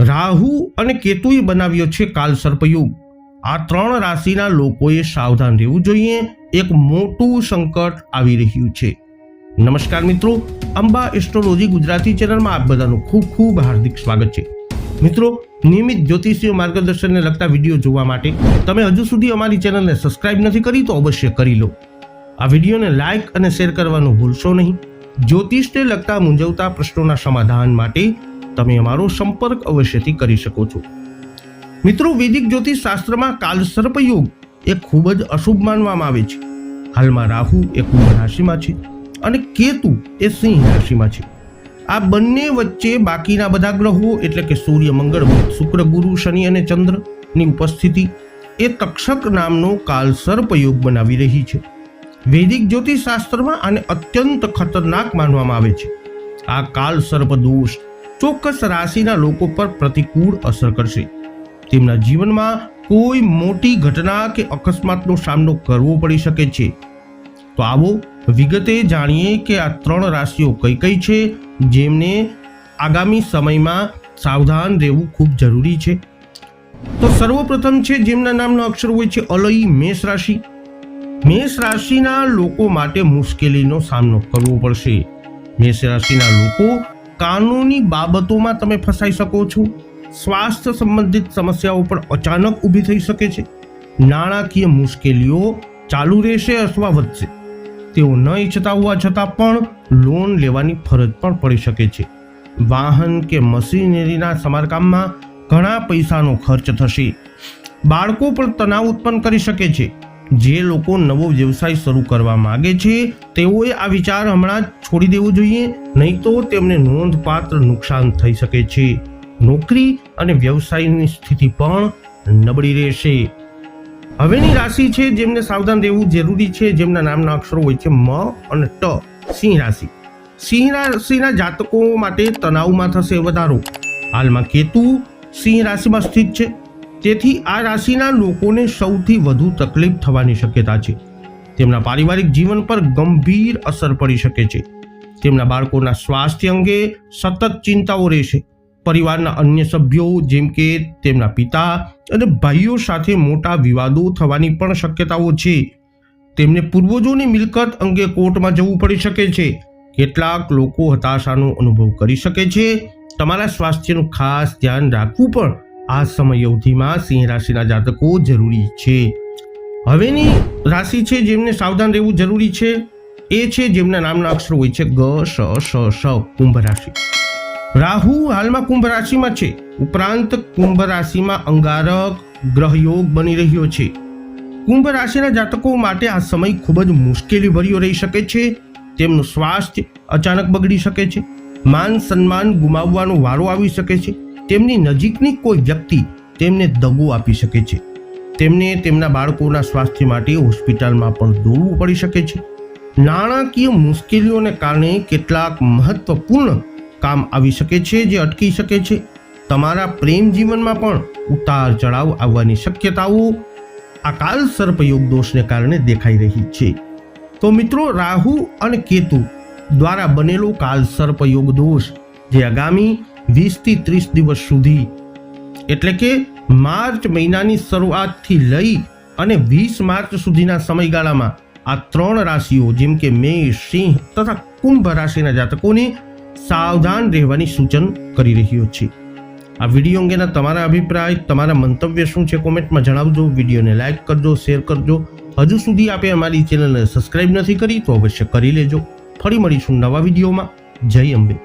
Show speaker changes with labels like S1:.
S1: રાહુ અને કેતુએ બનાવ્યો છે કાલ સર્પયુગ। આ ત્રણ રાશિના લોકોએ સાવધાન રહેવું જોઈએ, એક મોટું સંકટ આવી રહ્યું છે। નમસ્કાર મિત્રો, અંબા એસ્ટ્રોલોજી ગુજરાતી ચેનલમાં આપ બધાનું ખૂબ ખૂબ હાર્દિક સ્વાગત છે। મિત્રો, નિયમિત જ્યોતિષીય માર્ગદર્શનને લગતા વિડીયો જોવા માટે તમે હજુ સુધી અમારી ચેનલને સબસ્ક્રાઇબ નથી કરી તો અવશ્ય કરી લો। આ વિડીયોને લાઇક અને શેર કરવાનું ભૂલશો નહીં। જ્યોતિષને લગતા મૂંઝવતા પ્રશ્નોના સમાધાન માટે તમે અમારો સંપર્ક અવશ્યથી કરી શકો છો। મિત્રો, વૈદિક જ્યોતિષ શાસ્ત્રમાં કાલ સર્પયોગ એ ખૂબ જ અશુભ માનવામાં આવે છે। હાલમાં રાહુ એ કુંભ રાશિમાં છે અને કેતુ એ સિંહ રાશિમાં છે। આ બંને વચ્ચે બાકીના બધા ગ્રહો એટલે કે સૂર્ય, મંગળ, બુધ, શુક્ર, ગુરુ, શનિ અને ચંદ્રની ઉપસ્થિતિ એ તક્ષક નામનો કાલ સર્પયોગ બનાવી રહી છે। વૈદિક જ્યોતિષ શાસ્ત્રમાં આને અત્યંત ખતરનાક માનવામાં આવે છે। આ કાલ સર્પ દોષ ચોક્કસ રાશિના લોકો પર પ્રતિકૂળ અસર કરશે। તેમના જીવનમાં કોઈ મોટી ઘટના કે અકસ્માતનો સામનો કરવો પડી શકે છે। તો આવો વિગતે જાણીએ કે આ ત્રણ રાશિઓ કઈ કઈ છે જેમને આગામી સમયમાં સાવધાન રહેવું ખૂબ જરૂરી છે। તો સર્વપ્રથમ છે જેમના નામનો અક્ષર હોય છે અલઈ, મેષ રાશિ। મેષ રાશિના લોકો માટે મુશ્કેલીનો સામનો કરવો પડશે। મેષ રાશિના લોકો કાનૂની બાબતોમાં તમે ફસાઈ શકો છો। સ્વાસ્થ્ય સંબંધિત સમસ્યાઓ પણ અચાનક ઊભી થઈ શકે છે। નાણાકીય મુશ્કેલીઓ ચાલુ રહેશે અથવા વધશે। તેઓ ન ઈચ્છતા હોવા છતાં પણ લોન લેવાની ફરજ પણ પડી શકે છે। વાહન કે મશીનરીના સમારકામમાં ઘણા પૈસાનો ખર્ચ થશે। બાળકો પણ તણાવ ઉત્પન્ન કરી શકે છે। જે લોકો નવો વ્યવસાય શરૂ કરવા માંગે છે તેઓએ આ વિચાર હમણાં જ છોડી દેવો જોઈએ, નહીં તો તેમને નોંધપાત્ર નુકસાન થઈ શકે છે। નોકરી અને વ્યવસાયની સ્થિતિ પણ નબળી રહેશે। હવેની રાશિ છે જેમને સાવધાન રહેવું જરૂરી છે, જેમના નામના અક્ષરો હોય છે મ અને ટ, સિંહ રાશિ। સિંહ રાશિના જાતકો માટે તણાવમાં થશે વધારો। હાલમાં કેતુ સિંહ રાશિમાં સ્થિત છે, તેથી આ રાશિના લોકોને સૌથી વધુ તકલીફ થવાની શક્યતા છે। તેમના પારિવારિક જીવન પર ગંભીર અસર પડી શકે છે। તેમના બાળકોના સ્વાસ્થ્ય અંગે સતત ચિંતાઓ રહેશે। પરિવારના અન્ય સભ્યો જેમ કે તેમના પિતા અને ભાઈઓ સાથે મોટા વિવાદો થવાની પણ શક્યતાઓ છે। તેમને પૂર્વજોની મિલકત અંગે કોર્ટમાં જવું પડી શકે છે। કેટલાક લોકો હતાશાનો અનુભવ કરી શકે છે। તમારા સ્વાસ્થ્યનું ખાસ ધ્યાન રાખવું પણ આ સમય અવધિમાં સિંહ રાશિના જાતકો જરૂરી છે। હવેની રાશિ છે જેમને સાવધાન રહેવું જરૂરી છે એ છે જેમના નામના અક્ષરો હોય છે ગ, શ, શ, કુંભ રાશિ। રાહુ હાલમાં કુંભ રાશિમાં છે, ઉપરાંત કુંભ રાશિમાં અંગારક ગ્રહ યોગ બની રહ્યો છે। કુંભ રાશિના જાતકો માટે આ સમય ખૂબ જ મુશ્કેલી ભર્યો રહી શકે છે। તેમનું સ્વાસ્થ્ય અચાનક બગડી શકે છે। માન સન્માન ગુમાવવાનો વારો આવી શકે છે। તેમની નજીકની કોઈ વ્યક્તિ તેમને દગો આપી શકે છે। તેમને તેમના બાળકોના સ્વાસ્થ્ય માટે હોસ્પિટલમાં પણ દોડવું પડી શકે છે। નાણાકીય મુશ્કેલીઓને કારણે કેટલાક મહત્વપૂર્ણ કામ આવી શકે છે જે અટકી શકે છે। તમારા પ્રેમ જીવનમાં પણ ઉતાર ચઢાવ આવવાની શક્યતાઓ આ કાલ સર્પયોગ દોષને કારણે દેખાઈ રહી છે। તો મિત્રો, રાહુ અને કેતુ દ્વારા બનેલો કાલ સર્પયોગ દોષ જે આગામી 20 થી 30 દિવસ સુધી એટલે કે માર્ચ મહિનાની શરૂઆતથી લઈ અને 20 માર્ચ સુધીના સમયગાળામાં આ ત્રણ રાશિઓ જેમ કે મેષ, સિંહ તથા કુંભ રાશિના જાતકોને સાવધાન રહેવાની સૂચન કરી રહ્યો છે। આ વિડીયો અંગેના તમારા અભિપ્રાય, તમારા મંતવ્ય શું છે કોમેન્ટમાં જણાવજો। વિડીયોને લાઇક કરજો, શેર કરજો। હજુ સુધી આપે અમારી ચેનલને સબસ્ક્રાઇબ નથી કરી તો અવશ્ય કરી લેજો। ફરી મળીશું નવા વિડીયોમાં। જય અંબે।